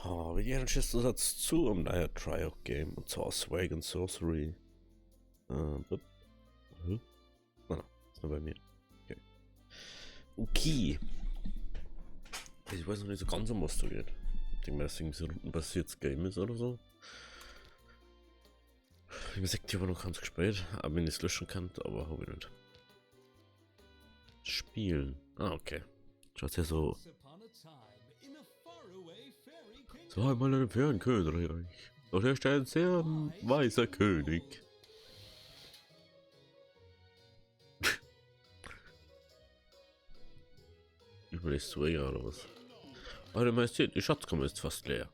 Oh, wie jeden Satz zu um daher Trial Game und zwar Swag and Sorcery. Ist nur bei mir. Okay. Okay. Ich weiß noch nicht so ganz, um was da geht. Ich denke mal, dass irgendwie so ein rundenbasiertes Game ist oder so. Wie gesagt, ich habe noch ganz gespielt, aber wenn ich es löschen kann, aber habe ich nicht. Spielen. Ah, okay. Schaut ja so. So einmal ein Fernkönig. Doch er ist ein sehr weiser König. Überlegst du eher oder was? Eure Majestät, die Schatzkammer ist fast leer.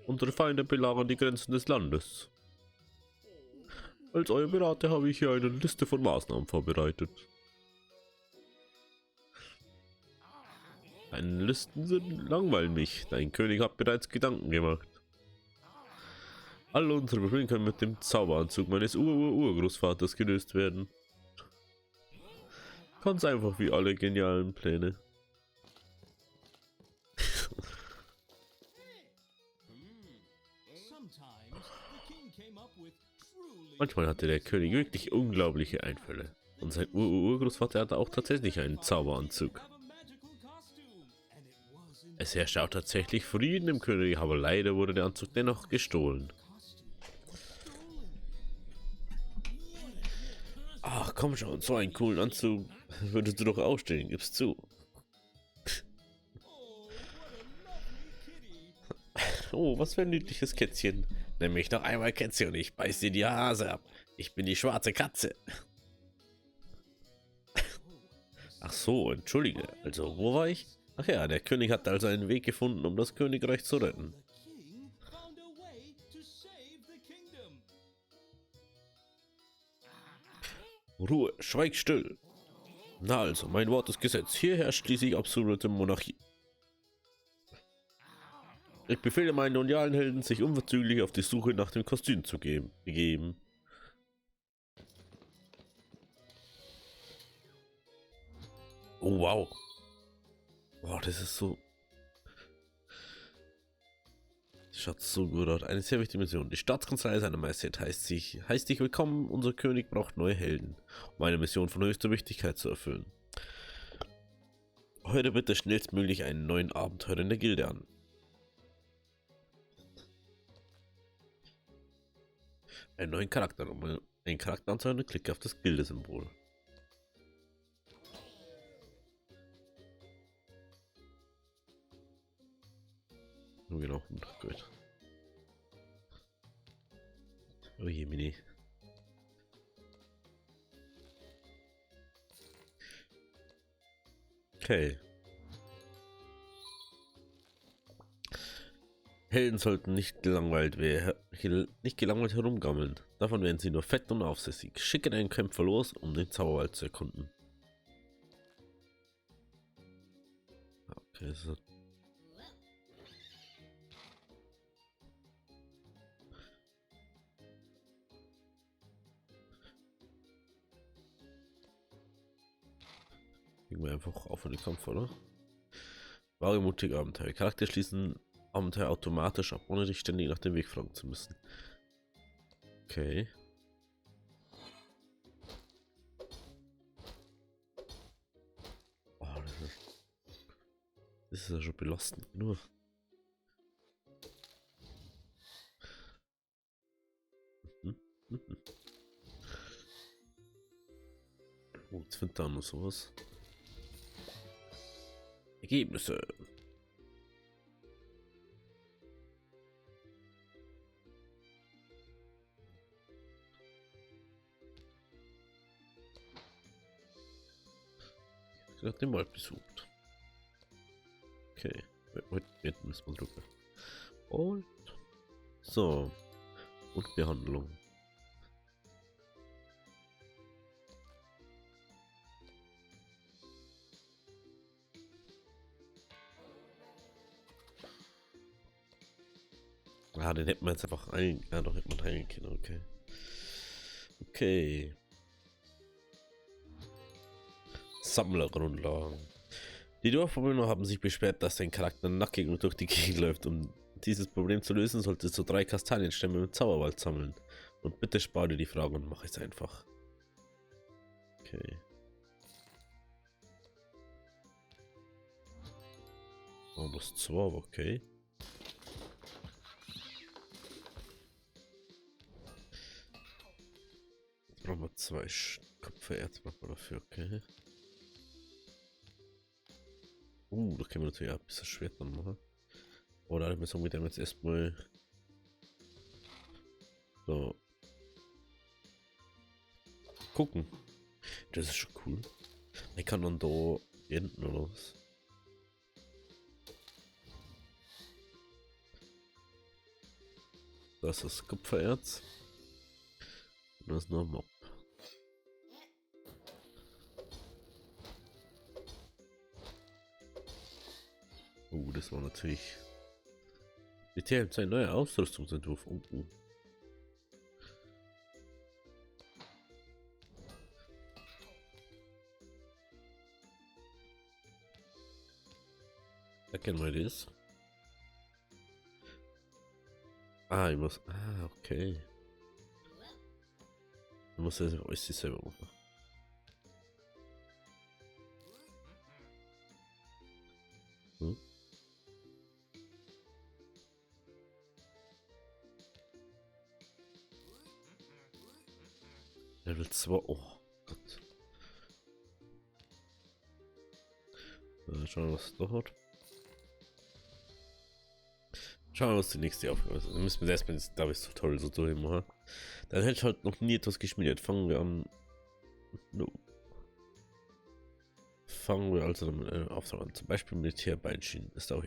Unsere Feinde belagern die Grenzen des Landes. Als euer Berater habe ich hier eine Liste von Maßnahmen vorbereitet. Deine Listen sind langweilen mich. Dein König hat bereits Gedanken gemacht. Alle unsere Probleme können mit dem Zauberanzug meines Urgroßvaters gelöst werden. Ganz einfach wie alle genialen Pläne. Manchmal hatte der König wirklich unglaubliche Einfälle. Und sein Urgroßvater hatte auch tatsächlich einen Zauberanzug. Es herrschte auch tatsächlich Frieden im König, aber leider wurde der Anzug dennoch gestohlen. Ach komm schon, so einen coolen Anzug würdest du doch ausstellen, gibst zu. Oh, was für ein niedliches Kätzchen. Nenn mich noch einmal Kätzchen und ich beiß dir die Hase ab. Ich bin die schwarze Katze. Ach so, entschuldige. Also, wo war ich? Ach ja, der König hat also einen Weg gefunden, um das Königreich zu retten. Ruhe, schweig still. Na also, mein Wort ist Gesetz. Hier herrscht schließlich absolute Monarchie. Ich befehle meinen loyalen Helden, sich unverzüglich auf die Suche nach dem Kostüm zu begeben. Oh wow. Boah, das ist so... Schaut so gut aus. Eine sehr wichtige Mission. Die Staatskanzlei seiner Majestät heißt dich willkommen. Unser König braucht neue Helden, um eine Mission von höchster Wichtigkeit zu erfüllen. Heute bitte schnellstmöglich einen neuen Abenteuer in der Gilde an. Einen neuen Charakter. Um einen Charakter anzuhören, klicke auf das Gilde-Symbol. Genau, gut. Oh je, Mini. Okay. Helden sollten nicht gelangweilt herumgammeln. Davon werden sie nur fett und aufsässig. Schicke deinen Kämpfer los, um den Zauberwald zu erkunden. Okay, so. Gehen wir einfach auf den Kampf, oder? Wahre mutige Abenteuer. Charakter schließen Abenteuer automatisch ab, ohne dich ständig nach dem Weg fragen zu müssen. Okay. Oh, das ist ja schon belastend genug. Oh, jetzt findet da noch sowas. Ergebnisse. Ich habe den Wald besucht. Okay, jetzt müssen wir drücken. Und so. Und Behandlung. Ah, den hätten wir jetzt einfach ja, doch hätte man heilen können, okay. Okay. Sammlergrundlagen. Die Dorfbewohner haben sich beschwert, dass dein Charakter nackig und durch die Gegend läuft. Um dieses Problem zu lösen, solltest du 3 Kastanienstämme im Zauberwald sammeln. Und bitte spare dir die Frage und mach es einfach. Okay. Oh, plus 2, okay. Jetzt brauchen wir 2 Kupfererz dafür, okay. Da können wir natürlich auch ein bisschen Schwert dann machen. Oder müssen wir damit jetzt erstmal so gucken. Das ist schon cool. Ich kann dann da enden oder was? Das ist das Kupfererz. Und das ist noch ein Mob. Das war natürlich. Die TM sein neuer Ausrüstungsentwurf. Erkennen wir das. Ich muss. Okay. Ich muss das alles selber machen. Level 2. Oh Gott. Schauen wir, was es da hat. Schauen wir, was die nächste Aufgabe ist. Dann müssen wir erstmal das Davis Tutorial so durchmachen. Dann hält halt noch nie etwas geschmiedet. Fangen wir an. No. Fangen wir also damit Auftrag an. Zum Beispiel Militärbeinschienen. Ist auch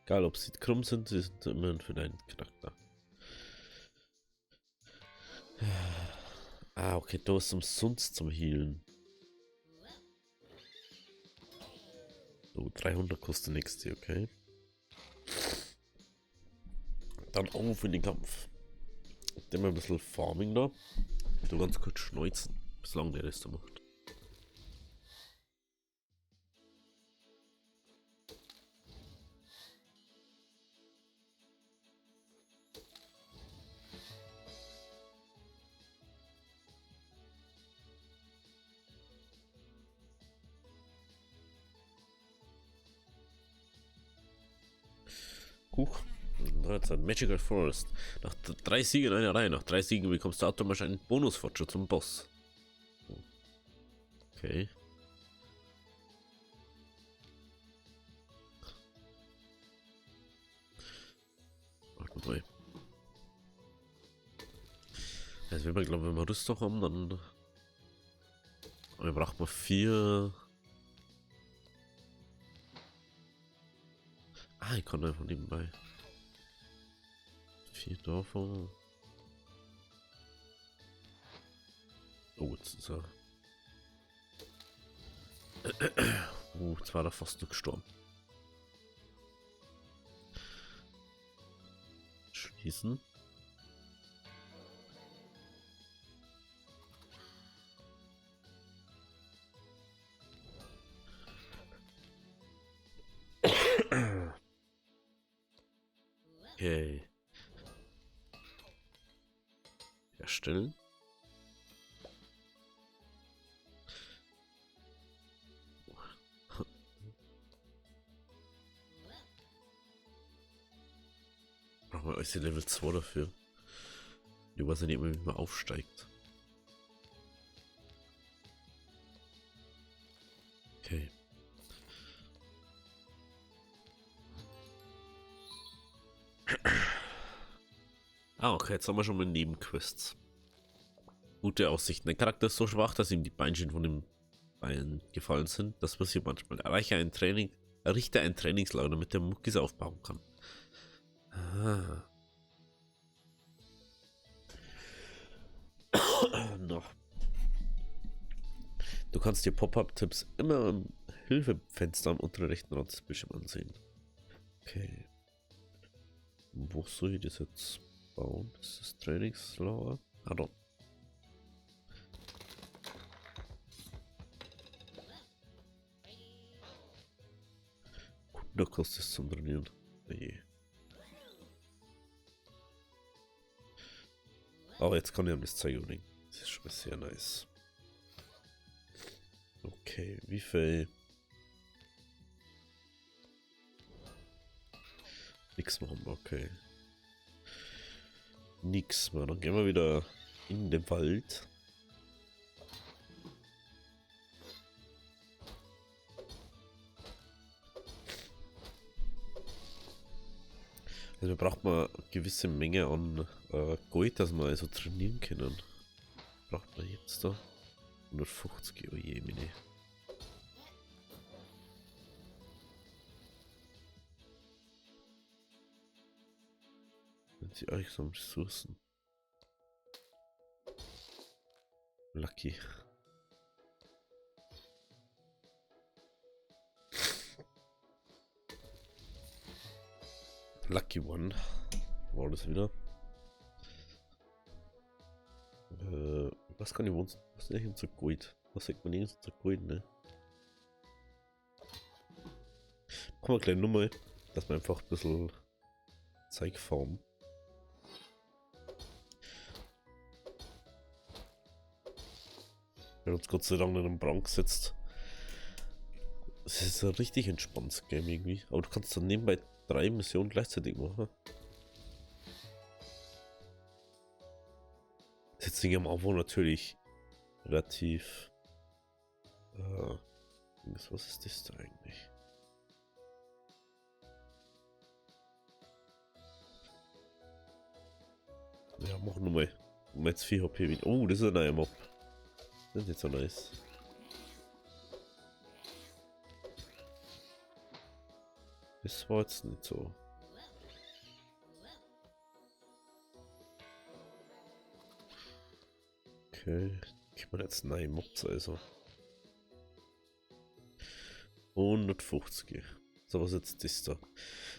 egal, ob sie krumm sind, sie sind immerhin für deinen Charakter. Okay, da ist umsonst zum Healen. So, 300 kostet nächste, okay. Dann auf in den Kampf. Immer ein bisschen Farming da. Du ganz kurz schneuzen, bis lange der das da macht. Huch. 13. Magical Forest. Nach 3 Siegen in einer Reihe. Nach 3 Siegen bekommst du automatisch einen Bonusfortschritt zum Boss. Okay. Warte mal. Also wenn wir, glaube ich, wenn wir Rüstung haben, dann braucht man 4. Ich kann einfach nebenbei 4 davon. Oh, jetzt ist er. Jetzt war er fast noch gestorben. Schließen. Okay. Erstellen. Brauchen wir euch Level 2 dafür. Die weiß ja nicht mehr, wie man aufsteigt. Okay. Okay, jetzt haben wir schon mal Nebenquests. Gute Aussichten. Der Charakter ist so schwach, dass ihm die Beinchen von den Beinen gefallen sind. Das passiert manchmal. Errichte ein Trainingslager, damit der Muckis aufbauen kann. Noch. Du kannst dir Pop-Up-Tipps immer im Hilfefenster am unteren rechten Rand des Bildschirms ansehen. Okay. Wo soll ich das jetzt bauen? Das ist das Trainingslager. Doch. Da kostet es zum Trainieren. Oje. Aber jetzt kann ich ihm das zeigen. Das ist schon sehr nice. Okay, wie viel? Nix machen wir, okay. Nix mehr. Dann gehen wir wieder in den Wald. Also braucht man eine gewisse Menge an Gold, dass wir also trainieren können. Braucht man jetzt da 150, oh je, meine. Sind sie euch so Ressourcen? Lucky. Lucky One. War das wieder? Was kann ich wohnen? Was ist eigentlich unser Gold? Was sagt man jetzt unser Gold, ne? Machen wir gleich nochmal, dass wir einfach ein bisschen Zeug farmen. Wir haben uns Gott sei Dank in einem Brand gesetzt. Es ist ein richtig entspanntes Game irgendwie. Aber du kannst dann nebenbei 3 Missionen gleichzeitig machen. Das Ding am Anfang natürlich relativ. Was ist das da eigentlich? Ja, machen wir mal. Um jetzt 4 HP wieder. Oh, das ist ein neuer Mob. Das ist nicht so nice. Das war jetzt nicht so. Okay, ich meine jetzt neue Mobs also. 150. So, was ist das da?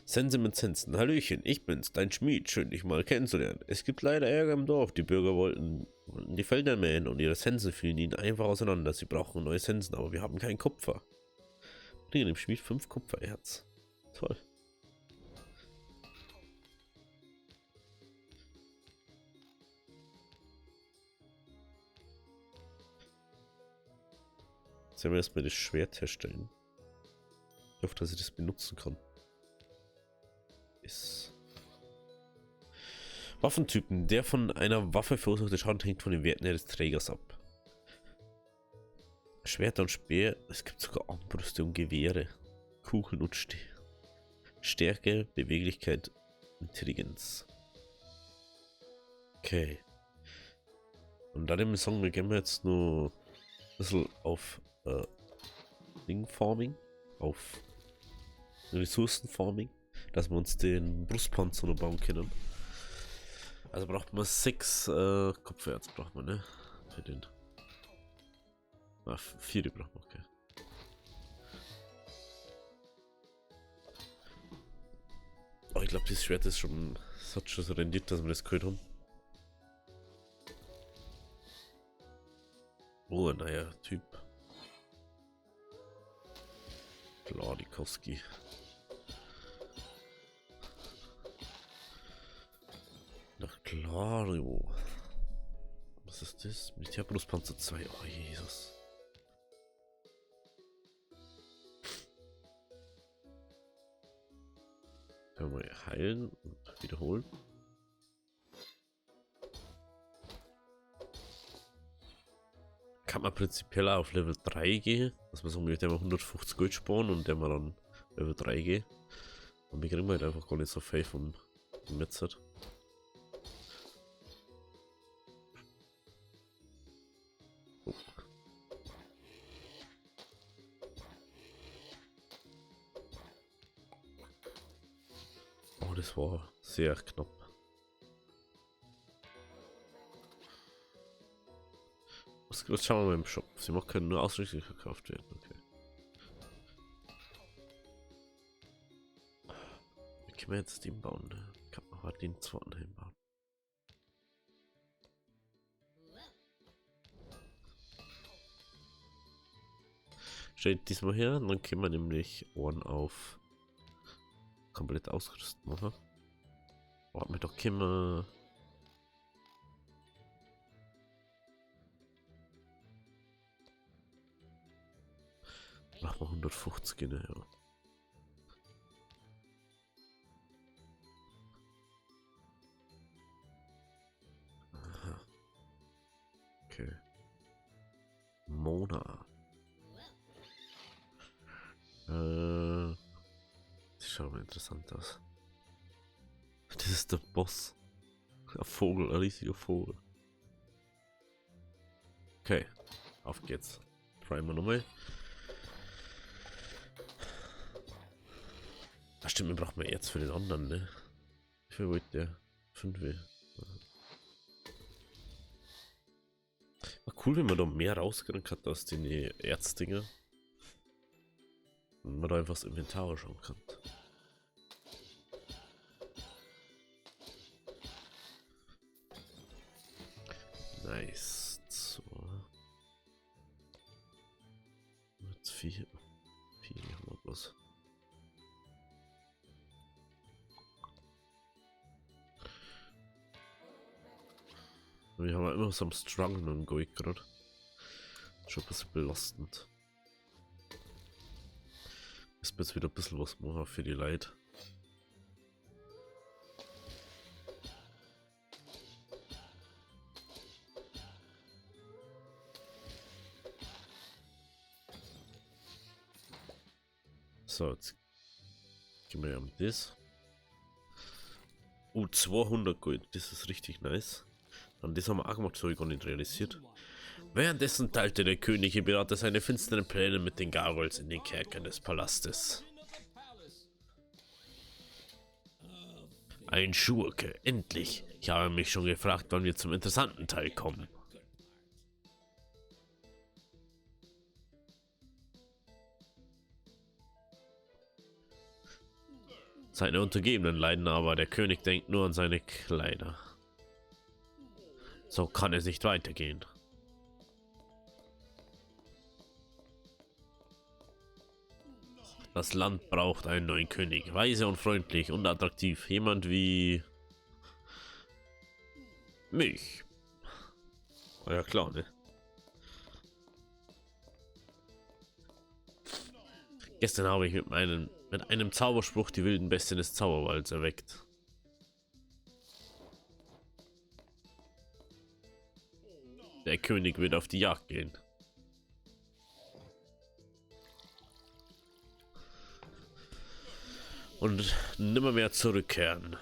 Sense mit Sensen. Hallöchen, ich bin's, dein Schmied. Schön, dich mal kennenzulernen. Es gibt leider Ärger im Dorf. Die Bürger wollten die Felder mähen und ihre Sensen fielen ihnen einfach auseinander. Sie brauchen neue Sensen, aber wir haben keinen Kupfer. Bringe dem Schmied 5 Kupfererz. Toll. Jetzt werden wir erstmal das Schwert herstellen. Ich hoffe, dass ich das benutzen kann. Ist Waffentypen. Der von einer Waffe verursachte Schaden hängt von den Werten des Trägers ab. Schwerter und Speer. Es gibt sogar Armbrüste und Gewehre. Kugeln und Stärke, Beweglichkeit, Intelligenz. Okay. Und dann im Song gehen wir jetzt nur ein bisschen auf Farming, auf Ressourcenfarming, dass wir uns den Brustpanzer noch bauen können. Also braucht man 6 Kopferz, braucht man, ne? Für den. 4 braucht man, okay. Oh, ich glaube, das Schwert ist schon, das hat schon so rendiert, dass wir das gehört haben. Oh, ein neuer Typ. Klar, die Koski. Na klar, jo. Was ist das? Militärbrustpanzer 2. Oh, Jesus. Können wir mal heilen und wiederholen. Kann man prinzipiell auf Level 3 gehen, dass man so mit dem 150 Gold sparen und der man dann Level 3 geht. Und wir kriegen halt einfach gar nicht so viel vom Metzert. Oh. Oh, das war sehr knapp. Was schauen wir mal im Shop. Sie können nur ausschließlich verkauft werden. Okay. Wie können wir jetzt den bauen? Ne? Kann man halt den zweiten hinbauen. Steht diesmal her, und dann können wir nämlich Ohren auf komplett ausgerüstet machen. Braucht mir doch Kimmer. Machen wir 150, ne, ja. Aha. Okay. Mona. Das schaut mal interessant aus. Das ist der Boss. Ein Vogel, ein riesiger Vogel. Okay, auf geht's. Try wir nochmal. Da stimmt, wir brauchen jetzt für den anderen, ne? Wie viel wollte der? 5. War cool, wenn man da mehr rausgekriegt hat aus den Erzdinger. Und man da einfach das Inventar schauen kann. Nice. So. Jetzt 4. 4 haben wir bloß. Wir haben immer so am Struggeln und Goik gerade. Schon ein bisschen belastend. Ist jetzt wieder ein bisschen was machen für die Leute. So, jetzt gehen wir um das. 200 Gold, das ist richtig nice. Dann das haben wir auch gemacht, so gar nicht realisiert. Währenddessen teilte der König im Berater seine finsteren Pläne mit den Gargoyles in den Kerkern des Palastes. Ein Schurke, endlich! Ich habe mich schon gefragt, wann wir zum interessanten Teil kommen. Seine Untergebenen leiden aber, der König denkt nur an seine Kleider. So kann es nicht weitergehen. Das Land braucht einen neuen König. Weise und freundlich und attraktiv. Jemand wie mich. Ja klar, ne? Gestern habe ich mit einem Zauberspruch die wilden Bestien des Zauberwalds erweckt. Der König wird auf die Jagd gehen. Und nimmer mehr zurückkehren.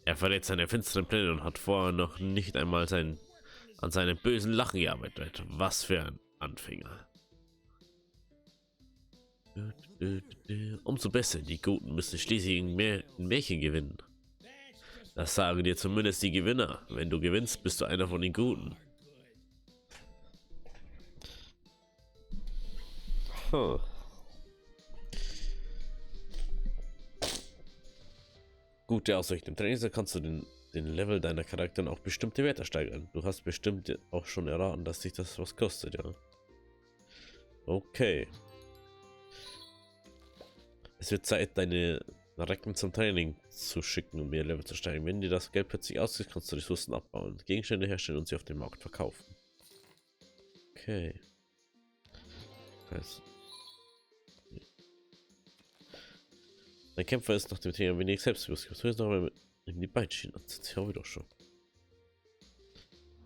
Er verrät seine finsteren Pläne und hat vorher noch nicht einmal an seinem bösen Lachen gearbeitet. Was für ein Anfänger. Umso besser, die Guten müssen schließlich ein Märchen gewinnen. Das sagen dir zumindest die Gewinner. Wenn du gewinnst, bist du einer von den Guten. Huh. Gute Aussicht. Im Training kannst du den Level deiner Charaktere auch bestimmte Werte steigern. Du hast bestimmt auch schon erraten, dass sich das was kostet, ja. Okay. Es wird Zeit, deine Recken zum Training zu schicken, um mehr Level zu steigen. Wenn dir das Geld plötzlich ausgeht, kannst du Ressourcen abbauen, Gegenstände herstellen und sie auf dem Markt verkaufen. Okay. Dein Kämpfer ist nach dem Training wenig selbstbewusst. Du jetzt noch mal in die Beinschienen anziehen. Ich habe doch schon.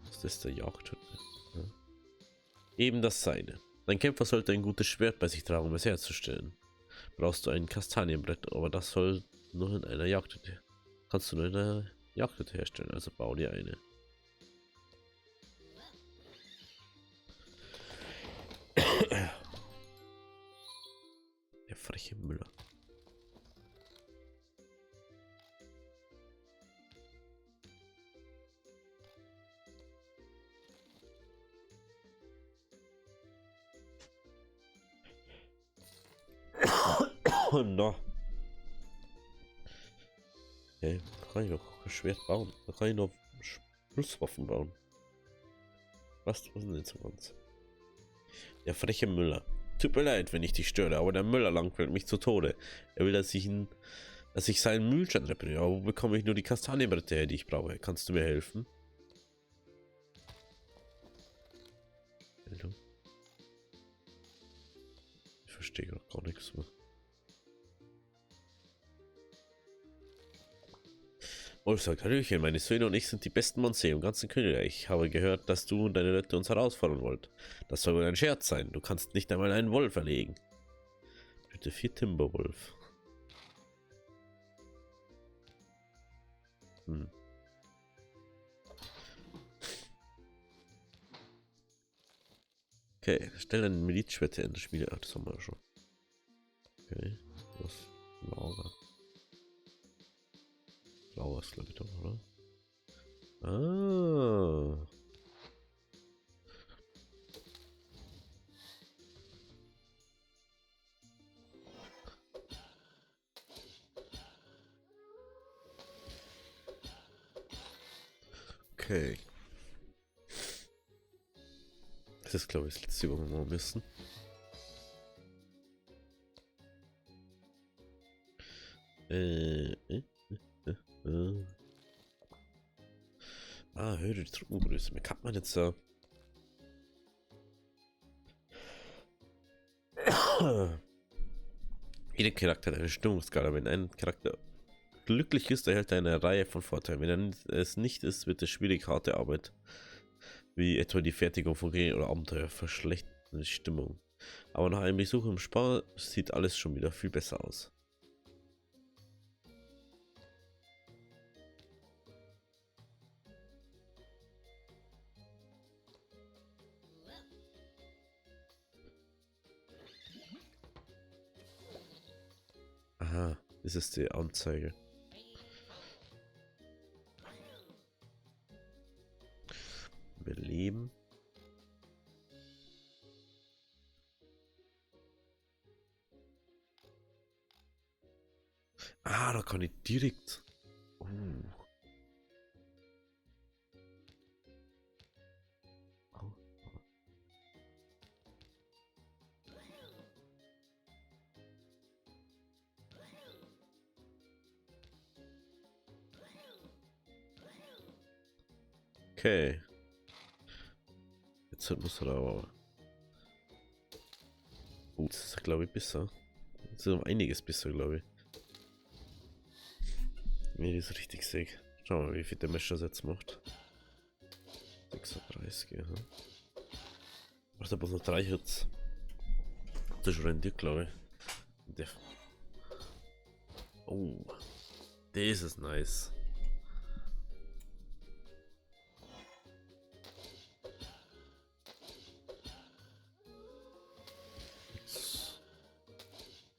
Was ist der Jagdhütte? Ja. Eben das seine. Dein Kämpfer sollte ein gutes Schwert bei sich tragen, um es herzustellen. Brauchst du ein Kastanienbrett, aber das soll nur in einer Jagdhütte. Kannst du nur in einer Jagdhütte herstellen, also bau dir eine. Der freche Müller. Oh no. Okay, da kann ich noch ein Schwert bauen. Da kann ich noch Schusswaffen bauen. Was ist denn jetzt so ganz? Der freche Müller. Tut mir leid, wenn ich dich störe, aber der Müller langweilt mich zu Tode. Er will, dass ich seinen Mühlstein repariere. Aber wo bekomme ich nur die Kastanienbretter her, die ich brauche? Kannst du mir helfen? Ich verstehe gar nichts mehr. Wolf sagt, Hallöchen, meine Söhne und ich sind die besten Monster im ganzen Königreich. Ich habe gehört, dass du und deine Leute uns herausfordern wollt. Das soll wohl ein Scherz sein. Du kannst nicht einmal einen Wolf erlegen. Bitte 4 Timberwolf. Okay, stell eine Milizschwette in der Schmiede. Ach, das haben wir schon. Okay, was? Lager. Lager ist, glaube ich, doch, oder? Ah. Okay. Das ist, glaube ich, das letzte, was wir machen müssen. Höhere Truppengröße. Mir kann man jetzt so. Jeder Charakter hat eine Stimmungsskala. Wenn ein Charakter glücklich ist, erhält er eine Reihe von Vorteilen. Wenn er es nicht ist, wird es schwierig, harte Arbeit, wie etwa die Fertigung von Genen oder Abenteuer, verschlechtert die Stimmung. Aber nach einem Besuch im Spar sieht alles schon wieder viel besser aus. Aha, das ist die Anzeige. Beleben. Ah, da kann ich direkt. Okay. Jetzt muss er aber. Gut, das ist, glaube ich, besser. Das ist um einiges besser, glaube ich. Wenn ich das richtig sehe. Schauen wir mal, wie viel der Mescher jetzt macht. 36, ja. Macht aber nur 3 Hits. Das ist rendiert, glaube ich. Oh. Das ist nice.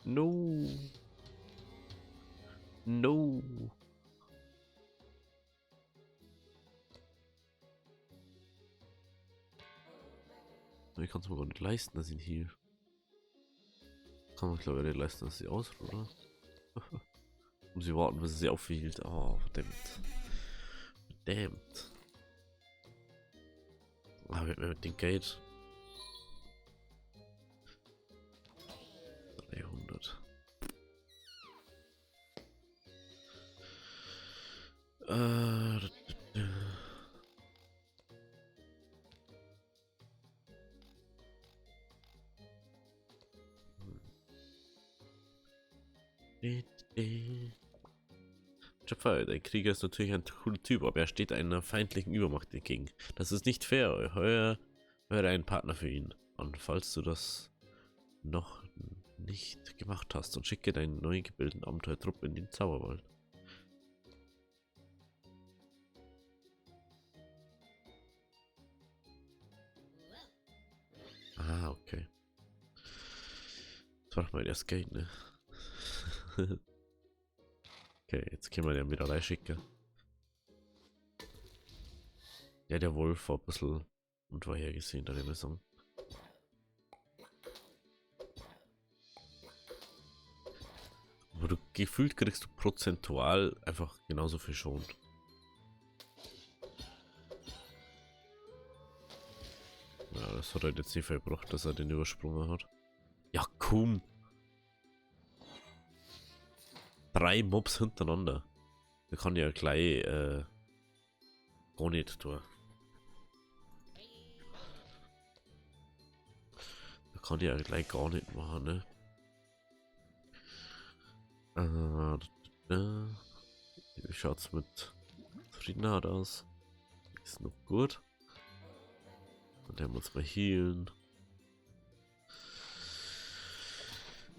No. No. Ich kann es mir gar nicht leisten, dass ich ihn hier. Kann man, glaube ich, nicht leisten, dass sie ausruht, oder? Muss ich warten, bis sie aufhielt. Oh, verdammt. Verdammt. Ah, mit dem Gate. 300. Jaffa, der Krieger ist natürlich ein cooler Typ, aber er steht einer feindlichen Übermacht entgegen. Das ist nicht fair. Heuer ein Partner für ihn. Und falls du das noch nicht gemacht hast, und schicke deinen neu gebildeten Abenteuertrupp in den Zauberwald. Ah, okay. Das war mal das Geld, ne? Okay, jetzt können wir den wieder reinschicken. Ja, der Wolf war ein bisschen unvorhergesehen, da würde ich sagen. Aber du gefühlt kriegst du prozentual einfach genauso viel schon. Ja, das Das hat er jetzt nicht viel gebracht, dass er den übersprungen hat. Ja, komm. 3 Mobs hintereinander. Da kann ja gleich gar nicht tun. Da kann ja gleich gar nicht machen, ne? Wie schaut's mit Zufriedenheit aus? Ist noch gut. Und der muss mal healen.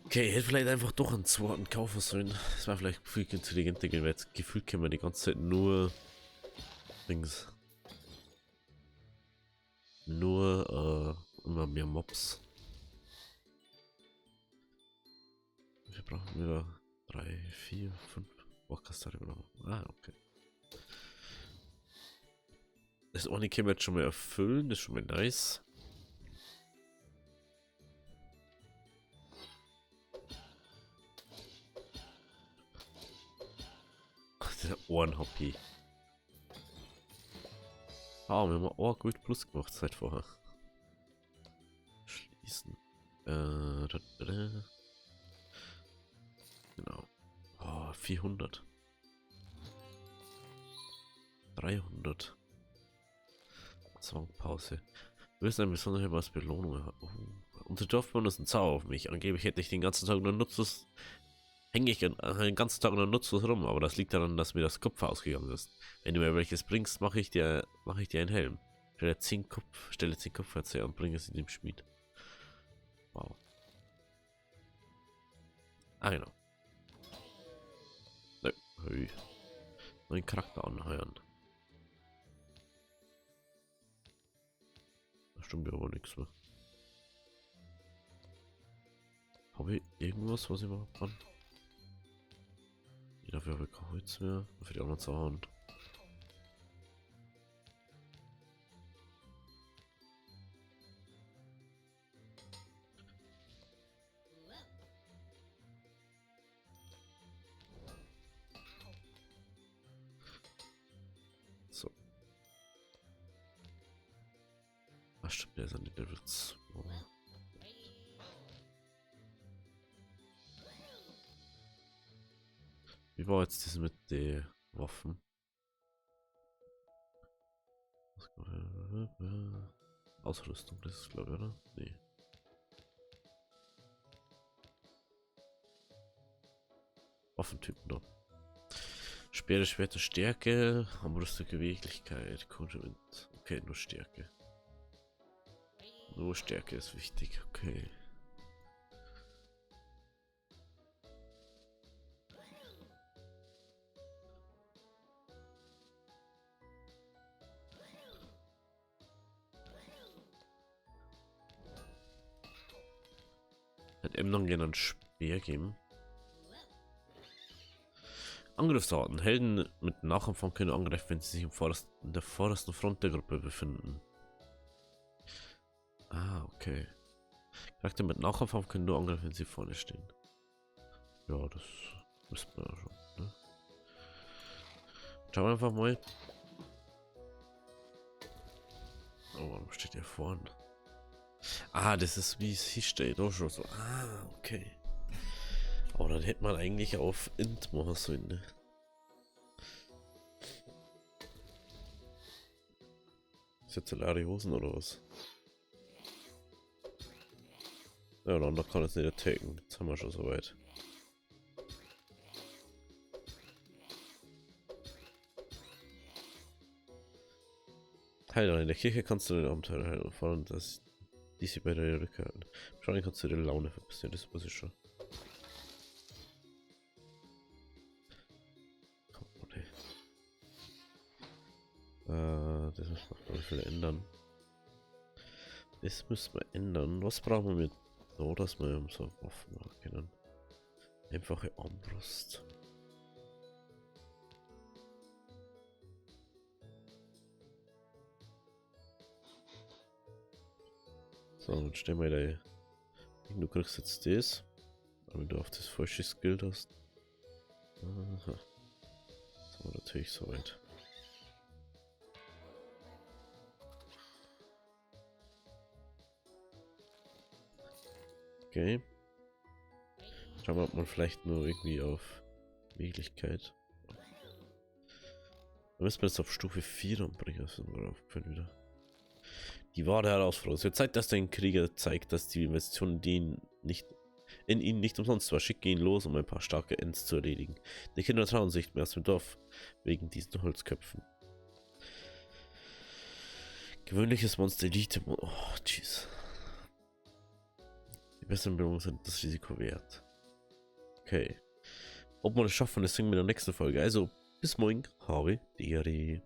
Okay, ich hätte vielleicht einfach doch einen zweiten kaufen sollen. Das war vielleicht viel intelligenter gewesen, weil jetzt gefühlt können wir die ganze Zeit nur Dings. Nur immer mehr Mobs. Wir brauchen wieder 3, 4, 5 Walkers brauchen. Ah, okay. Das eine können wir jetzt schon mal erfüllen, das ist schon mal nice. Der Ohrenhoppy. Ah, wir haben auch gut plus gemacht seit vorher. Schließen. Genau. Oh, 400. 300. Zwangpause. Wir müssen ein besonderes was Belohnung haben. Oh. Unser Dorfmann ist ein Zauber auf mich. Angeblich hätte ich den ganzen Tag nur nutzlos. Hänge ich den ganzen Tag nur nutzlos rum, aber das liegt daran, dass mir das Kupfer ausgegangen ist. Wenn du mir welches bringst, mache ich dir einen Helm. Stelle 10 Kupfer her und bringe es in den Schmied. Wow. Ah, genau. Nö. Hey. Neuen Charakter anheuern. Da stimmt ja aber nichts mehr. Habe ich irgendwas, was ich machen kann? Dafür habe ich kein Holz mehr. Für die anderen Sachen. So. Ach stimmt, der ist an die Level 2. Wie war jetzt das mit den Waffen? Ausrüstung, das ist glaube ich, oder? Nee. Waffentypen da. Speere, Schwerte, Stärke, Armbrüste, Beweglichkeit, Konjument. Okay, nur Stärke. Nur Stärke ist wichtig, okay. Hat eben noch gerne ein Speer geben. Angriffsarten. Helden mit Nachempfang können angreifen, wenn sie sich in der vordersten Front der Gruppe befinden. Ah, okay. Charakter mit Nachempfang können nur angreifen, wenn sie vorne stehen. Ja, das wissen wir ja schon. Ne? Schauen wir einfach mal. Oh, warum steht der vorne? Ah, das ist wie es hier steht. Auch schon so. Ah, okay. Aber dann hätte man eigentlich auf Int machen sollen. Ne? Ist jetzt leere Hosen oder was? Ja, dann da kann es nicht attacken. Jetzt haben wir schon soweit. Teilnehmer in der Kirche kannst du den Abenteuer heilen und fordern, dass diese bei der Rückkehr halten. Wahrscheinlich kannst du die Laune verbessern, das muss ich schon. Das müssen wir auf jeden Fall ändern. Das müssen wir ändern. Was brauchen wir mit so, dass wir so Waffen machen können? Einfache Armbrust. So, dann stellen wir da. Du kriegst jetzt das. Aber du auf das falsche Skill hast. Aha. So, natürlich soweit. Okay. Schauen wir, ob man vielleicht nur irgendwie auf Möglichkeit. Da müssen wir jetzt auf Stufe 4 anbringen. Wieder. Die wahre Herausforderung. Es wird Zeit, dass dein Krieger zeigt, dass die Investition in ihn nicht umsonst war. Schicke ihn los, um ein paar starke Ents zu erledigen. Die Kinder trauen sich nicht mehr aus dem Dorf wegen diesen Holzköpfen. Gewöhnliches Monster Elite. Oh, jeez. Die besseren Belohnungen sind das Risiko wert. Okay. Ob man es schaffen, das singen wir in der nächsten Folge. Also, bis morgen. Habe Deri.